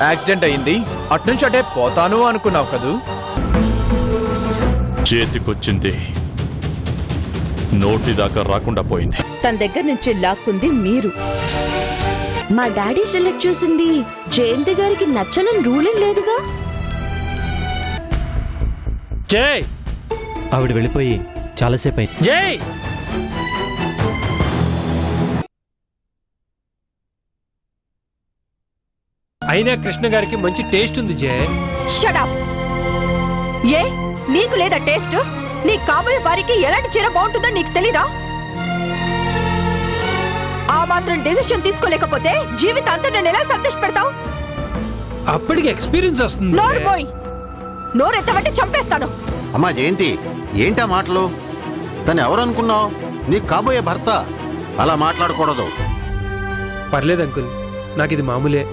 Accident అయింది, అట్నుంచి అటే పోతాను అనుకున్నావు కదూ. చేతికొచ్చింది నోటి దాకా రాకుండా పోయింది. తన దగ్గర నుంచి లాక్కుంది మీరు. మా డాడీ సెలెక్ట్ చేసింది జయంతి గారికి నచ్చలని రూలేం లేదుగా. జై ఆవిడ వెళ్ళిపోయి చాలాసేపు అయింది. జై అయినా కృష్ణ గారికి మంచి టేస్ట్ ఉంది జై. Shut up. ఏ నీకు లేదా టేస్ట్? నీ కాబోయే వారికి ఎలాంటి చీర బాగుంటుందో నీకు తెలీదా? ఆ మాత్రం డెసిషన్ తీసుకోలేకపోతే జీవితాంతం నేను ఎలా సంతోష పెడతావు? అప్పటికి ఎక్స్పీరియన్స్ వస్తుంది. నోరు పోయి, నోరెత్తబట్టి చంపేస్తాను. అమ్మా జయంతి, ఏంటా మాటలు? తను ఎవరు అనుకున్నావు? నీకు కాబోయే భర్త. అలా మాట్లాడకూడదు. పర్లేదు అంకుల్, నాకు ఇది మామూలే.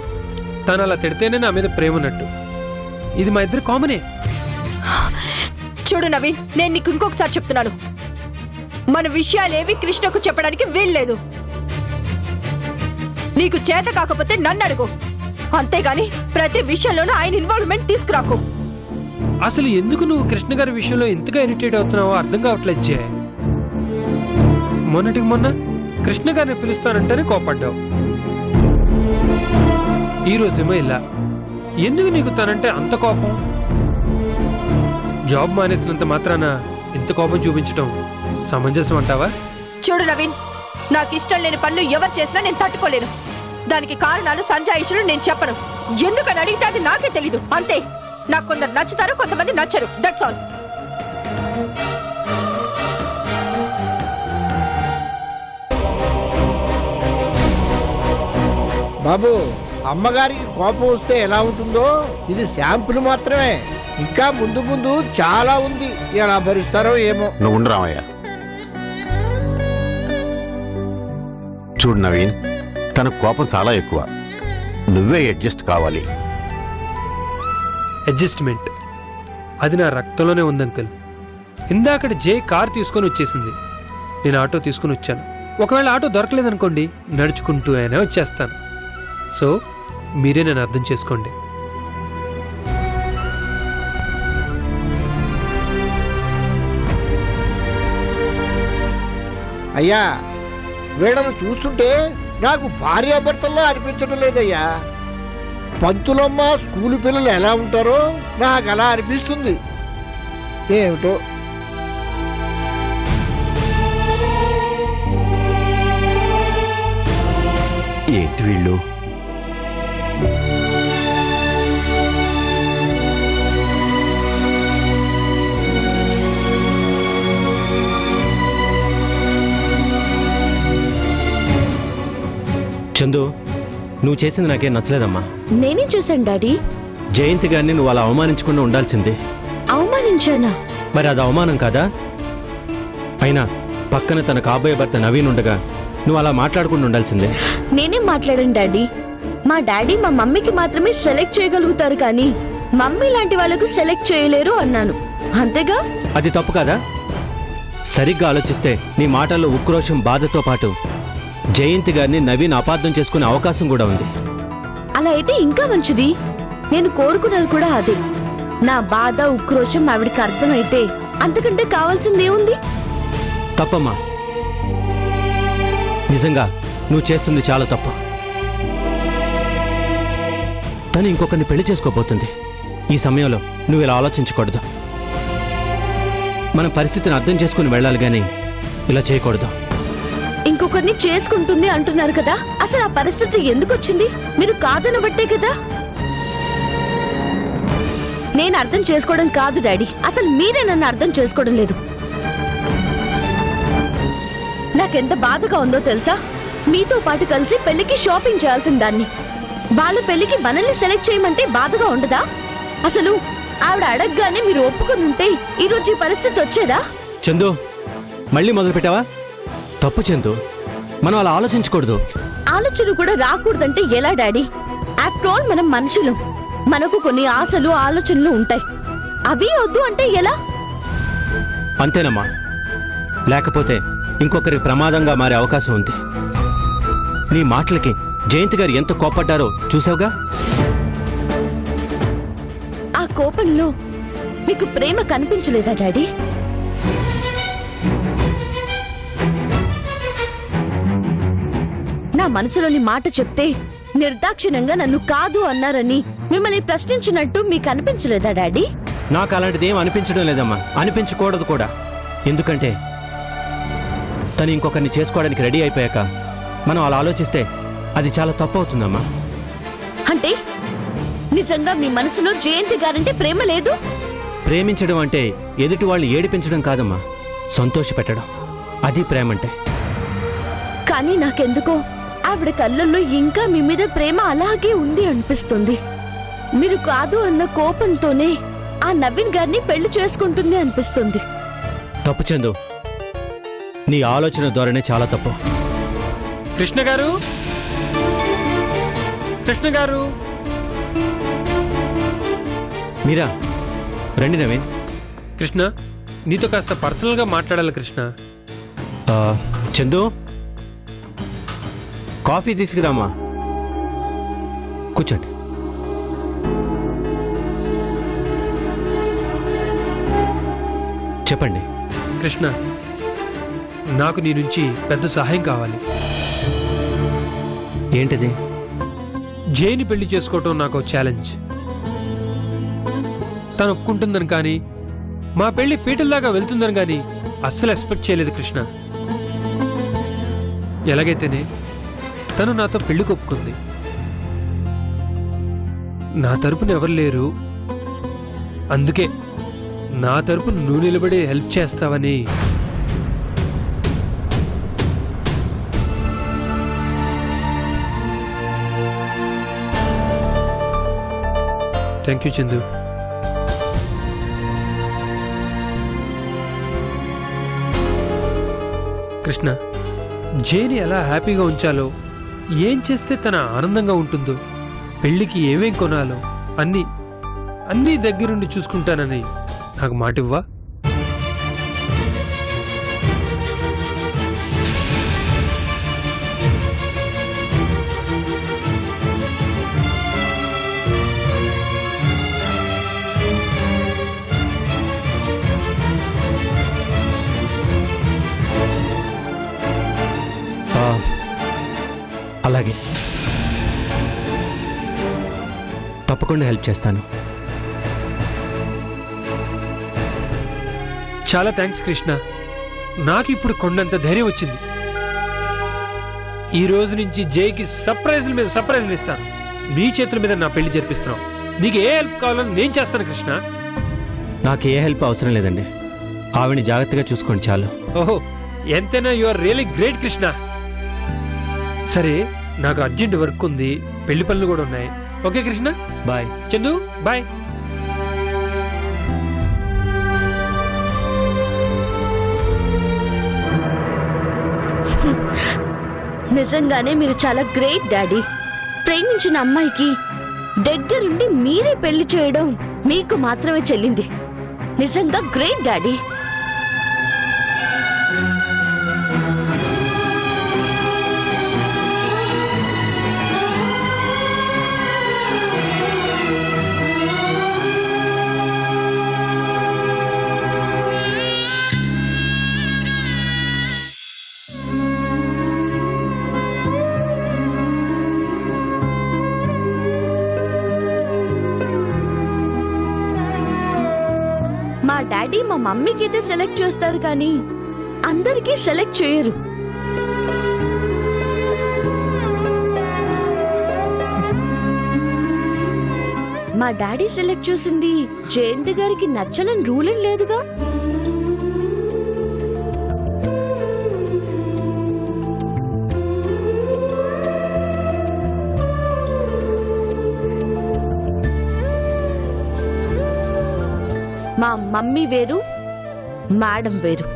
తను అలా తిడితేనే నా మీద ప్రేమ ఉన్నట్టు. ఇది మా ఇద్దరు కామనే. చూడు నవీన్, నేను నీకు ఇంకొకసారి చెప్తున్నాను, మన విషయాలేవి కృష్ణకు చెప్పడానికి వీల్లేదు. నీకు చేత కాకపోతే నన్ను అడుగు, అంతేగాని ప్రతి విషయంలోనూ ఆయన ఇన్వాల్వ్మెంట్ తీసుకురాకు. అసలు ఎందుకు నువ్వు కృష్ణ గారి విషయంలో ఇంతగా ఇరిటేట్ అవుతున్నావో అర్థం కావట్లేదు జే. మొన్నటికి మొన్న కృష్ణ గారిని పిలుస్తానంటేనే కోపడ్డావు. ఈ రోజేమో ఇలా. ఎందుకు నీకు తనంటే అంత కోపం? జాబ్ మానేసినంత మాత్రాన ఇంత కోపం చూపించడం సమంజసం అంటావా? చూడు నవీన్, నాకు ఇష్టం లేని పనులు ఎవరు చేసినా నేను తట్టుకోలేను. దానికి కారణాలు సంజాయిషులు నేను చెప్పను. ఎందుకని అడిగితే అది నాకే తెలీదు, అంతే. నాకు కొందరు నచ్చుతారు, కొంతమంది నచ్చరు. That's all. బాబు, అమ్మగారికి కోపం వస్తే ఎలా ఉంటుందో ఇది శాంపుల్ మాత్రమే. ఇంకా ముందు ముందు చాలా ఉంది. ఎలా భరిస్తారో ఏమో. నువ్వు ఉండు రామయ్య. చూడు నవీన్, తన కోపం చాలా ఎక్కువ. నువ్వే అడ్జస్ట్ కావాలి. అడ్జస్ట్మెంట్ అది నా రక్తంలోనే ఉంది అంకుల్. ఇందాకడ జే కార్ తీసుకొని వచ్చేసింది, నేను ఆటో తీసుకుని వచ్చాను. ఒకవేళ ఆటో దొరకలేదనుకోండి, నడుచుకుంటూ అయినా వచ్చేస్తాను. సో మీరే నన్ను అర్థం చేసుకోండి. అయ్యా, వీళ్ళను చూస్తుంటే నాకు భార్యాభర్తల్లో అనిపించడం లేదయ్యా. పంతులమ్మ స్కూలు పిల్లలు ఎలా ఉంటారో నాకు అలా అనిపిస్తుంది. ఏమిటో. ఏంటి వీళ్ళు? చందు, నువ్వు చేసింది నాకేం నచ్చలేదమ్మా. నేనేం చేశాను డాడీ? జయంతి గారిని నువ్వు అలా అవమానించకుండా ఉండాల్సిందే. అవమానించానా? మరి అది అవమానం కాదా? అయినా పక్కన తన కాబోయే భర్త నవీన్ ఉండగా నువ్వు అలా మాట్లాడకుండా ఉండాల్సిందే. నేనేం మాట్లాడాను డాడీ? మా డాడీ మా మమ్మీకి మాత్రమే సెలెక్ట్ చేయగలుగుతారు, కానీ మమ్మీ లాంటి వాళ్ళకు సెలెక్ట్ చేయలేరు అన్నాను, అంతేగా? అది తప్పు కాదా? సరిగ్గా ఆలోచిస్తే నీ మాటల్లో ఉక్రోషం, బాధతో పాటు జయంతి గారిని నవీన్ అపార్థం చేసుకునే అవకాశం కూడా ఉంది. అలా అయితే ఇంకా మంచిది. నేను కోరుకున్నది కూడా అదే. నా బాధ, ఉక్రోషం ఆవిడికి అర్థమైతే అంతకంటే కావాల్సిందేముంది? తప్పమ్మా, నిజంగా నువ్వు చేస్తుంది చాలా తప్పు. తను ఇంకొకరిని పెళ్లి చేసుకోబోతుంది. ఈ సమయంలో నువ్వు ఇలా ఆలోచించకూడదు. మన పరిస్థితిని అర్థం చేసుకుని వెళ్ళాలి, కానీ ఇలా చేయకూడదు. ఇంకొకరిని చేసుకుంటుంది అంటున్నారు కదా, అసలు ఆ పరిస్థితి ఎందుకు వచ్చింది? మీరు కాదనబట్టే కదా. నేను అర్థం చేసుకోవడం కాదు డాడీ, అసలు మీరే నన్ను అర్థం చేసుకోవడం లేదు. నాకెంత బాధగా ఉందో తెలుసా? మీతో పాటు కలిసి పెళ్లికి షాపింగ్ చేయాల్సిన దాన్ని, వాళ్ళ పెళ్లికి మనల్ని సెలెక్ట్ చేయమంటే బాధగా ఉండదా? అసలు ఆవిడ అడగగానే మీరు ఒప్పుకుని ఉంటే ఈరోజు ఈ పరిస్థితి వచ్చేదా? చందు, మళ్ళీ మొదలు పెట్టావా? తప్పు చందు, మనం అలా ఆలోచించకూడదు. ఆలోచన కూడా రాకూడదంటే ఎలా డాడీ? ఆఫ్టర్ ఆల్ మనం మనుషులు, మనకు కొన్ని ఆశలు, ఆలోచనలు ఉంటాయి. అవి వద్దు అంటే ఎలా? అంతేనమ్మా, లేకపోతే ఇంకొకరికి ప్రమాదంగా మారే అవకాశం ఉంది. నీ మాటలకి జయంతి గారు ఎంత కోపడ్డారో చూసావుగా. కోపంలో మీకు ప్రేమ కనిపించలేదా డాడీ? నా మనసులోని మాట చెప్తే నిర్దాక్షిణ్యంగా నన్ను కాదు అన్నారని మిమ్మల్ని ప్రశ్నించినట్టు మీకు అనిపించలేదా డాడీ? నాకు అలాంటిది ఏం అనిపించడం లేదమ్మా, అనిపించకూడదు కూడా. ఎందుకంటే తను ఇంకొకరిని చేసుకోవడానికి రెడీ అయిపోయాక మనం అలా ఆలోచిస్తే అది చాలా తప్పు అవుతుందమ్మా. అంటే నిజంగా మీ మనసులో జయంతి గారంటే ప్రేమ లేదు? ప్రేమించడం అంటే ఎదుటి వాళ్ళని ఏడిపించడం కాదమ్మా, సంతోషపెట్టడం. అది ప్రేమంటే. కానీ నాకెందుకో ఆవిడ కళ్ళల్లో ఇంకా మీ మీద ప్రేమ అలాగే ఉంది అనిపిస్తుంది. మీరు కాదు అన్న కోపంతోనే ఆ నవీన్ గారిని పెళ్లి చేసుకుంటుంది అనిపిస్తుంది. తప్పు చందు, నీ ఆలోచన ధోరణి చాలా తప్పు. కృష్ణ గారు, కృష్ణ గారు, మీరా రండి. నవీన్, కృష్ణ నీతో కాస్త పర్సనల్ గా మాట్లాడాలి. కృష్ణ, చందు కాఫీ తీసుకురామా, కూర్చోండి. చెప్పండి. కృష్ణ, నాకు నీ నుంచి పెద్ద సహాయం కావాలి. ఏంటిది? జైని పెళ్లి చేసుకోవటం నాకు ఛాలెంజ్. తను ఒప్పుకుంటుందని కానీ మా పెళ్లి పీటల్లాగా వెళ్తుందని కానీ అస్సలు ఎక్స్పెక్ట్ చేయలేదు కృష్ణ. ఎలాగైతేనే తను నాతో పెళ్లికి ఒప్పుకుంది. నా తరపున ఎవరు లేరు, అందుకే నా తరపున నువ్వు నిలబడి హెల్ప్ చేస్తావని. Thank you Chandu. కృష్ణ, జేని ఎలా హ్యాపీగా ఉంచాలో, ఏం చేస్తే తన ఆనందంగా ఉంటుందో, పెళ్లికి ఏమేం కొనాలో అన్నీ దగ్గరుండి చూసుకుంటానని నాకు మాటివ్వా? అలాగే, తప్పకుండా హెల్ప్ చేస్తాను. చాలా థ్యాంక్స్ కృష్ణ. నాకు ఇప్పుడు కొండంత ధైర్యం వచ్చింది. ఈ రోజు నుంచి జైకి సర్ప్రైజ్ల మీద సర్ప్రైజ్లు ఇస్తాను. నీ చేతుల మీద నా పెళ్లి జరిపిస్తున్నావు. నీకు ఏ హెల్ప్ కావాలని నేను చేస్తాను కృష్ణ. నాకు ఏ హెల్ప్ అవసరం లేదండి, ఆవిని జాగ్రత్తగా చూసుకోండి చాలు. ఓహో, ఎంతైనా you are really great Krishna. సరే, నాకు అర్జెంట్ వర్క్ ఉంది, పెళ్లి పనులు కూడా ఉన్నాయి. Okay Krishna, bye. Chandu bye. నిజంగానే మీరు చాలా గ్రేట్ డాడీ. ప్రేమించిన అమ్మాయికి దగ్గరుండి మీరే పెళ్లి చేయడం మీకు మాత్రమే చెల్లింది. నిజంగా గ్రేట్ డాడీ. మా డాడీ మా మమ్మీకి అయితే సెలెక్ట్ చేస్తారు కానీ అందరికీ సెలెక్ట్ చేయరు. మా డాడీ సెలెక్ట్ చేసింది జయంతి గారికి నచ్చలని రూల్ ఏం లేదుగా. మా మమ్మీ వేరు, మేడం వేరు.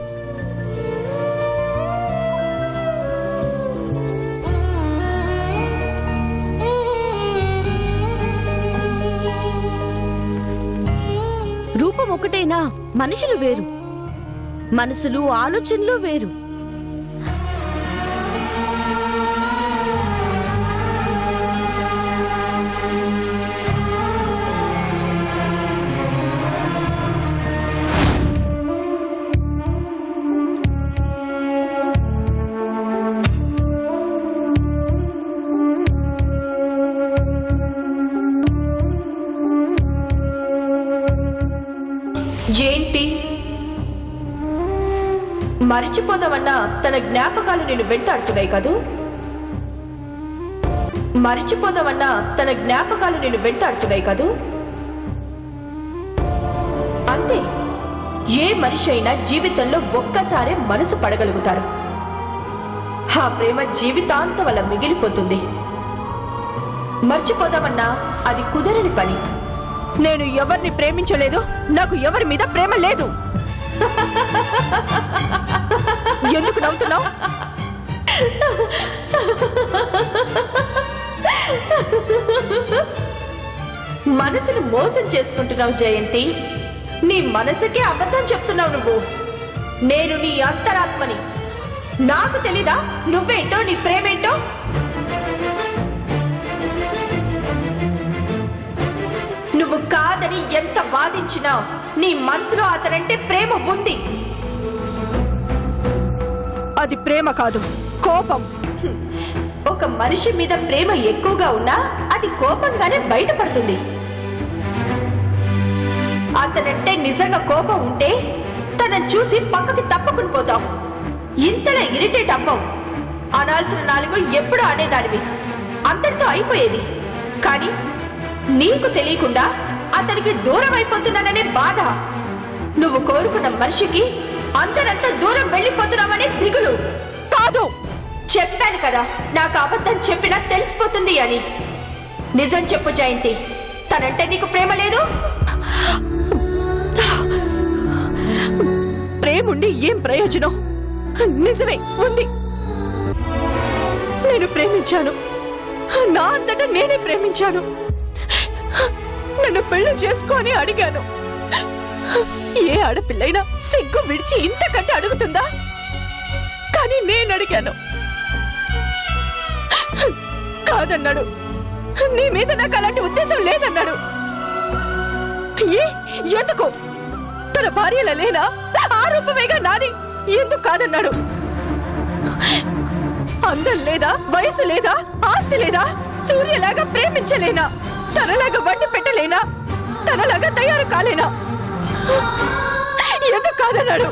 రూపం ఒకటేనా, మనుషులు వేరు. మనసులు ఆలోచనలు వేరు. ఏంటి మరిచిపోదామన్నా తన జ్ఞాపకాలు నేను వెంటాడుతున్నాయి కదూ? మరిచిపోదామన్నా తన జ్ఞాపకాలు నేను వెంటాడుతున్నాయి కదూ? అంతే, ఏ మనిషి అయినా జీవితంలో ఒక్కసారే మనసు పడగలుగుతారు. ఆ ప్రేమ జీవితాంతం వల్ల మిగిలిపోతుంది. మర్చిపోదామన్నా అది కుదరని పని. నేను ఎవరిని ప్రేమించలేదు, నాకు ఎవరి మీద ప్రేమ లేదు. ఎందుకు నవ్వుతున్నావు? మనసును మోసం చేసుకుంటున్నావు జయంతి. నీ మనసుకే అబద్ధం చెప్తున్నావు నువ్వు. నేను నీ అంతరాత్మని. నాకు తెలీదా నువ్వేంటో, నీ ప్రేమేంటో? నువ్వు కాదని ఎంత వాదించినా నీ మనసులో అతనంటే ప్రేమ ఉంది. అది ప్రేమ కాదు, కోపం. ఒక మనిషి మీద ప్రేమ ఎక్కువగా ఉన్నా అది కోపంగానే బయటపడుతుంది. అతనంటే నిజంగా కోపం ఉంటే తనని చూసి పక్కకి తప్పుకుని పోతాం. ఇంతలా ఇరిటేట్ అవ్వవు. అనాల్సిన 4 ఎప్పుడు అనేదానివి, అంతటితో అయిపోయేది. కానీ నీకు తెలియకుండా అతనికి దూరం అయిపోతున్నాననే బాధ, నువ్వు కోరుకున్న మనిషికి అందరంతా దూరం వెళ్ళిపోతున్నామనే దిగులు. కాదు, చెప్పాను కదా నాకు అబద్ధం చెప్పినా తెలిసిపోతుంది అని. నిజం చెప్పు జయంతి, తనంటే నీకు ప్రేమ లేదు? ప్రేముండి ఏం ప్రయోజనం? నిజమే ఉంది, నేను ప్రేమించాను. నా అంతటా నేనే ప్రేమించాను. నన్ను పెళ్లి చేసుకొని అడిగాను. ఏ ఆడపిల్లైనా సిగ్గు విడిచి ఇంతకంటే అడుగుతుందా? కానీ నేను అడిగాను, కాదన్నాడు. నీ మీద నాకు అలాంటి ఉద్దేశం లేదన్నాడు. ఎందుకు? తన భార్యల లేనా? ఆ రూపమేగా నాది. ఎందుకు కాదన్నాడు? అందం లేదా, వయసు లేదా, ఆస్తి లేదా? సూర్యలాగా ప్రేమించలేనా? తనలాగా వండి పెట్టలేనా? తనలాగా తయారు కాలేనా? ఎందుకు కాదన్నాడు?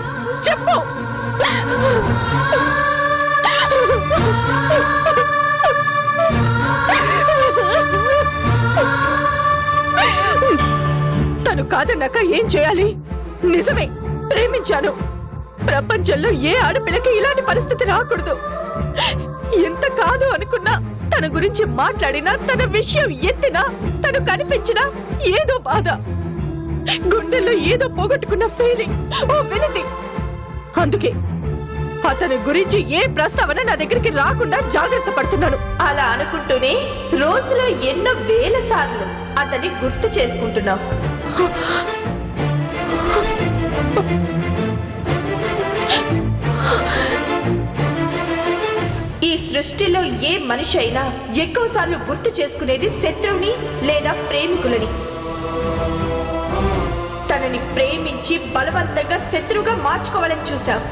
చెప్పు. తను కాదన్నాక ఏం చేయాలి? నిజమే, ప్రేమించాను. ప్రపంచంలో ఏ ఆడపిల్లకి ఇలాంటి పరిస్థితి రాకూడదు. ఎంత కాదు అనుకున్నా, తన గురించి మాట్లాడినా, తన విషయం ఎత్తినా, తను కనిపించినా ఏదో బాధ, గుండెల్లో ఏదో పోగొట్టుకున్న ఫీలింగ్, ఓ వినతి. అందుకే అతని గురించి ఏ ప్రస్తావన నా దగ్గరికి రాకుండా జాగ్రత్త పడుతున్నాను. అలా అనుకుంటూనే రోజులో ఎన్నో వేల సార్లు అతన్ని గుర్తు చేసుకుంటున్నావు. ఈ సృష్టిలో ఏ మనిషి అయినా ఎక్కువ సార్లు గుర్తు చేసుకునేది శత్రువుని లేదా ప్రేమికులని. తనని ప్రేమించి బలవంతంగా శత్రువుగా మార్చుకోవాలని చూశావు.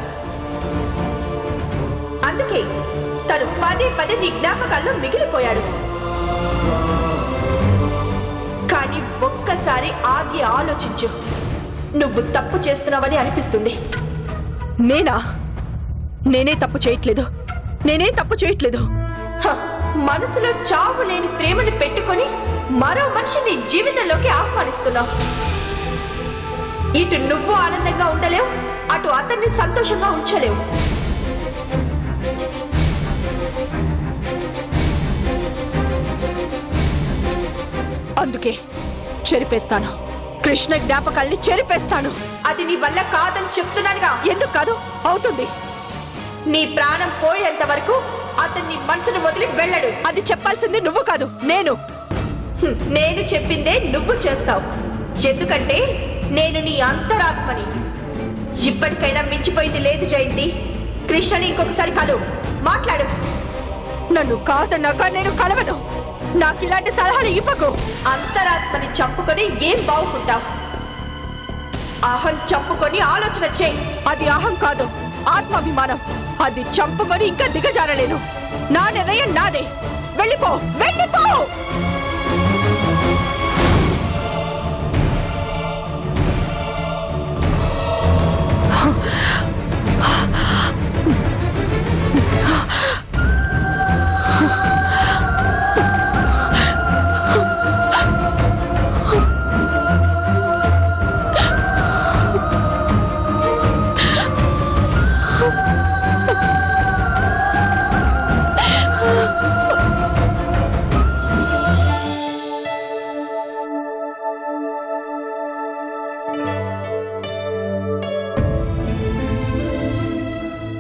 అందుకే తను పదే పదే నీ జ్ఞాపకాల్లో మిగిలిపోయాడు. కానీ ఒక్కసారి ఆగి ఆలోచించు. నువ్వు తప్పు చేస్తున్నావని అనిపిస్తుంది. నేనే తప్పు చేయట్లేదు. మనసులో చావు లేని ప్రేమని పెట్టుకొని మరో మనిషిని జీవితంలోకి ఆహ్వానిస్తున్నావు. ఇటు నువ్వు ఆనందంగా ఉండలేవు, అటు అతన్ని సంతోషంగా ఉంచలేవు. అందుకే చెరిపేస్తాను. కృష్ణ జ్ఞాపకాల్ని చెరిపేస్తాను. అది నీ వల్ల కాదని చెప్తున్నానుగా. ఎందుకు కాదు? అవుతుంది. నీ ప్రాణం పోయేంత వరకు అతన్ని మనసును వదిలి వెళ్ళడు. అది చెప్పాల్సింది నువ్వు కాదు, నేను. నేను చెప్పిందే నువ్వు చేస్తావు. ఎందుకంటే నేను నీ అంతరాత్మని. ఇప్పటికైనా మించిపోయింది లేదు జయంతి. కృష్ణని ఇంకొకసారి కలు, మాట్లాడు. నన్ను కాదన్నాక నేను కలవను. నాకు ఇలాంటి సలహాలు ఇవ్వకు. అంతరాత్మని చంపుకొని ఏం బాగుకుంటావు? అహం చంపుకొని ఆలోచన చేయి. అది అహం కాదు, ఆత్మాభిమానం. అది చంపుకొని ఇంకా దిగజారలేను. నా నిర్ణయం నాదే. వెళ్ళిపో, వెళ్ళిపో.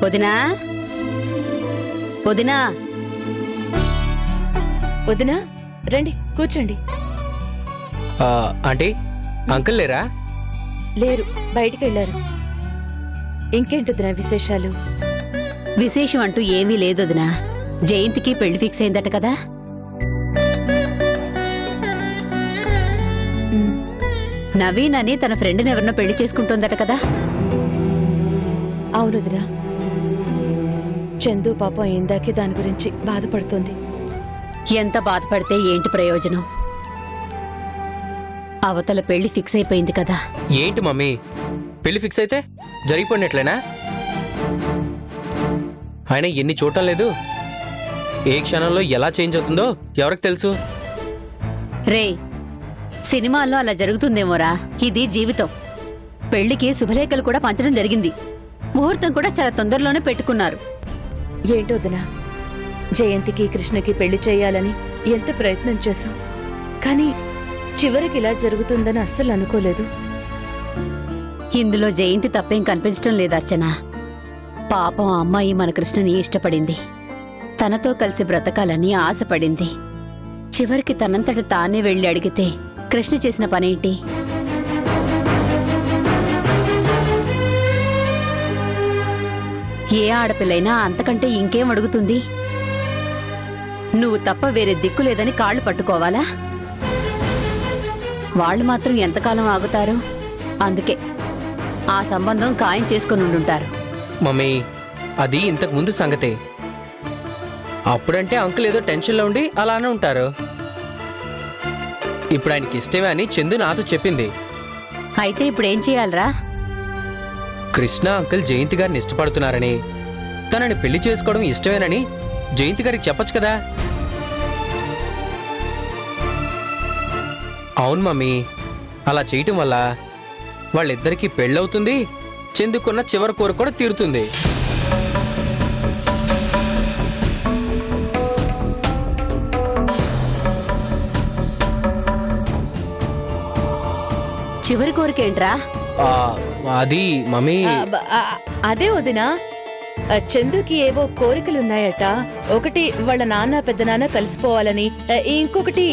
వదినా వదినా వదినా రండి కూర్చోండి. ఆంటీ అంకుల్ లేరా? లేరు, బయటికి వెళ్ళారు. ఇంకేంటుదినా విశేషాలు? విశేషం అంటూ ఏమీ లేదు వదినా. జయంతికి పెళ్లి ఫిక్స్ అయిందట కదా. నవీన్ అని తన ఫ్రెండ్ని ఎవరినో పెళ్లి చేసుకుంటోందట కదా. అవును వదినా, చందు పాపం ఇందాకే దాని గురించి బాధపడుతోంది. ఎంత బాధపడితే ఏంటి ప్రయోజనం? అవతల పెళ్లి ఫిక్స్ అయిపోయింది కదా. ఏంటి మమ్మీ, పెళ్లి ఫిక్స్ అయితే జరిగిపోయినట్లేనా? ఆయన ఎన్ని చూడటం లేదు. ఏ క్షణంలో ఎలా చేంజ్ అవుతుందో ఎవరికి తెలుసు? రే, సినిమాల్లో అలా జరుగుతుందేమోరా, ఇది జీవితం. పెళ్లికి శుభలేఖలు కూడా పంచడం జరిగింది. ముహూర్తం కూడా చాలా తొందరలోనే పెట్టుకున్నారు. ఏంటో వదినా, జయంతికి కృష్ణకి పెళ్లి చేయాలని ఎంత ప్రయత్నం చేశాం, కానీ చివరికి ఇలా జరుగుతుందని అస్సలు అనుకోలేదు. ఇందులో జయంతి తప్పేం కనిపించడం లేదు అర్చన. పాపం ఆ అమ్మాయి మన కృష్ణని ఇష్టపడింది, తనతో కలిసి బ్రతకాలని ఆశపడింది. చివరికి తనంతట తానే వెళ్లి అడిగితే కృష్ణ చేసిన పనేంటి? ఏ ఆడపిల్లైనా అంతకంటే ఇంకేం అడుగుతుంది? నువ్వు తప్ప వేరే దిక్కు లేదని కాళ్ళు పట్టుకోవాలా? వాళ్ళు మాత్రం ఎంతకాలం ఆగుతారు? అందుకే ఆ సంబంధం ఖాయం చేసుకుని ఉండుంటారు. మమ్మీ, అది ఇంతకు ముందు సంగతే. అప్పుడంటే అంకుల్ ఏదో టెన్షన్లో ఉండి అలానే ఉంటారు. ఇప్పుడు ఆయనకి ఇష్టమే అని చందు నాతో చెప్పింది. అయితే ఇప్పుడేం చేయాలరా? కృష్ణ అంకుల్ జయంతి గారిని ఇష్టపడుతున్నారని, తనని పెళ్లి చేసుకోవడం ఇష్టమేనని జయంతి గారికి చెప్పొచ్చు కదా. అవును మమ్మీ, అలా చేయటం వల్ల వాళ్ళిద్దరికీ పెళ్ళవుతుంది, చెందుకున్న చివరి కోరిక కూడా తీరుతుంది. చివరి కోరికేంట్రా? అది మమ్మీ, అదే వదినా, చందుకి ఏవో కోరికలున్నాయట. ఒకటి వాళ్ళ నాన్న పెద్దనాన్న కలిసిపోవాలని, ఇంకొకటి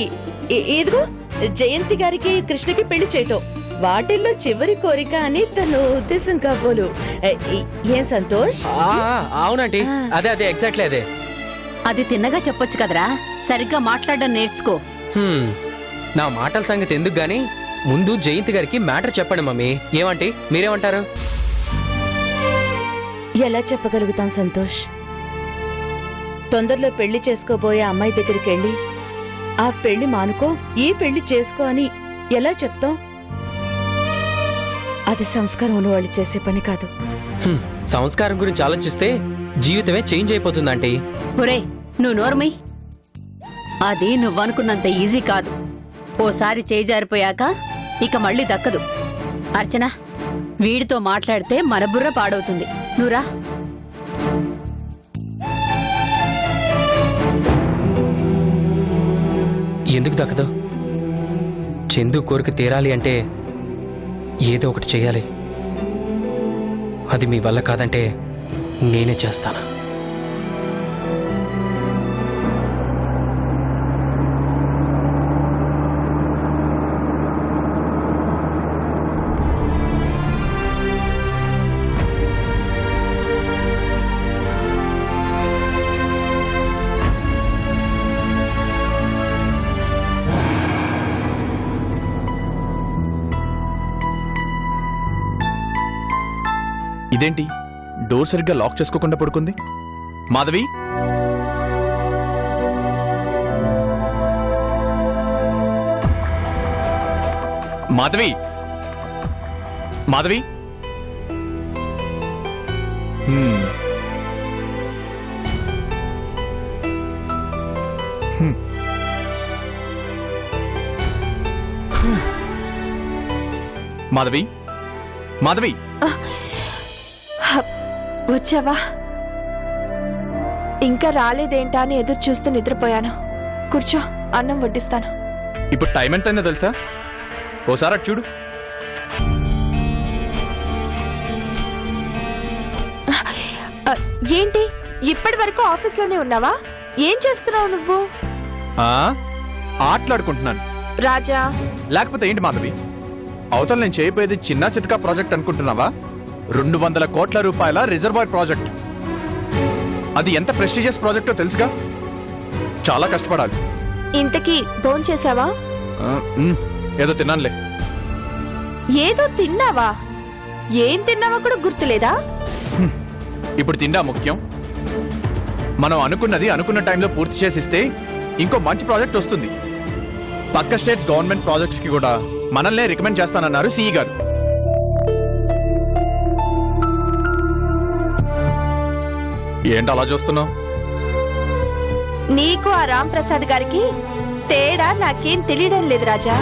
ఇదిగో జయంతి గారికి కృష్ణకి పెళ్లి చేయటం. వాటిల్లో చివరి కోరిక అని తన ఉద్దేశం కాబోలు. ఏం సంతోష్? అవునండి, అదే అదే ఎగ్జాక్ట్లీ అదే. అది తిన్నగా చెప్పొచ్చు కదరా, సరిగ్గా మాట్లాడడం నేర్చుకో. నా మాటల సంగతి ఎందుకు గాని ముందు జయంతి గారికి మ్యాటర్ చెప్పండి మమ్మీ. ఏమంటే మీరేమంటారు? ఎలా చెప్పగలుగుతాం సంతోష్? తొందరలో పెళ్లి చేసుకోబోయే అమ్మాయి దగ్గరికి వెళ్ళి ఆ పెళ్లి మానుకో, ఈ పెళ్లి చేసుకో అని ఎలా చెప్తాం? అది సంస్కారం ఉన్నవాళ్ళు చేసే పని కాదు. సంస్కారం గురించి ఆలోచిస్తే జీవితమే చేంజ్ అయిపోతుందంటే. ఒరే, నువ్వు నోర్మై. అది నువ్వనుకున్నంత ఈజీ కాదు. ఓసారి చేయి జారిపోయాక ఇక మళ్ళీ దక్కదు. అర్చన, వీడితో మాట్లాడితే మన బుర్ర పాడవుతుంది. నువ్వురా. ఎందుకు దక్కదు? చందు కోరిక తీరాలి అంటే ఏదో ఒకటి చేయాలి. అది మీ వల్ల కాదంటే నేనే చేస్తాను. ఇదేంటి డోర్ సరిగ్గా లాక్ చేసుకోకుండా పడుకుంది? మాధవి, మాధవి, మాధవి. మాధవి, మాధవి. వచ్చావా? ఇంకా రాలేదేంటా అని ఎదురు చూస్తూ నిద్రపోయాను. కూర్చో, అన్నం వడ్డిస్తాను. ఇప్పుడు టైం ఎంత అయిందో తెలుసా? ఓసారి అటు చూడు. ఏంటి ఇప్పటి వరకు ఆఫీస్లోనే ఉన్నావా? ఏం చేస్తున్నావు నువ్వు? ఆ ఆటలాడుకుంటున్నాను. రాజా, లేకపోతే ఏంటి మాధవి? అవతల నేను చేయబోయేది చిన్న చితకా ప్రాజెక్ట్ అనుకుంటున్నావా? 200 కోట్ల రూపాయల రిజర్వాయర్ ప్రాజెక్ట్. అది ఎంత ప్రెస్టీజియస్ ప్రాజెక్టో తెలుసుగా. చాలా కష్టపడాలి. ఇంతకీ భోంచేసావా? ఏదో తిన్నానులే. ఏదో తిన్నావా? ఏం తిన్నావా కూడా గుర్తులేదా? ఇప్పుడు తిండా ముఖ్యం. మనం అనుకున్నది అనుకున్న టైంలో పూర్తి చేసిస్తే ఇంకో మంచి ప్రాజెక్ట్ వస్తుంది. పక్క స్టేట్స్ గవర్నమెంట్ ప్రాజెక్ట్స్ కి కూడా మనల్నే రికమెండ్ చేస్తానన్నారు సిఈ గారు. ఏంటి అలా చూస్తున్నావు? నీకు ఆ రామ్ ప్రసాద్ గారికి తేడా నాకేం తెలియడం లేదు రాజా.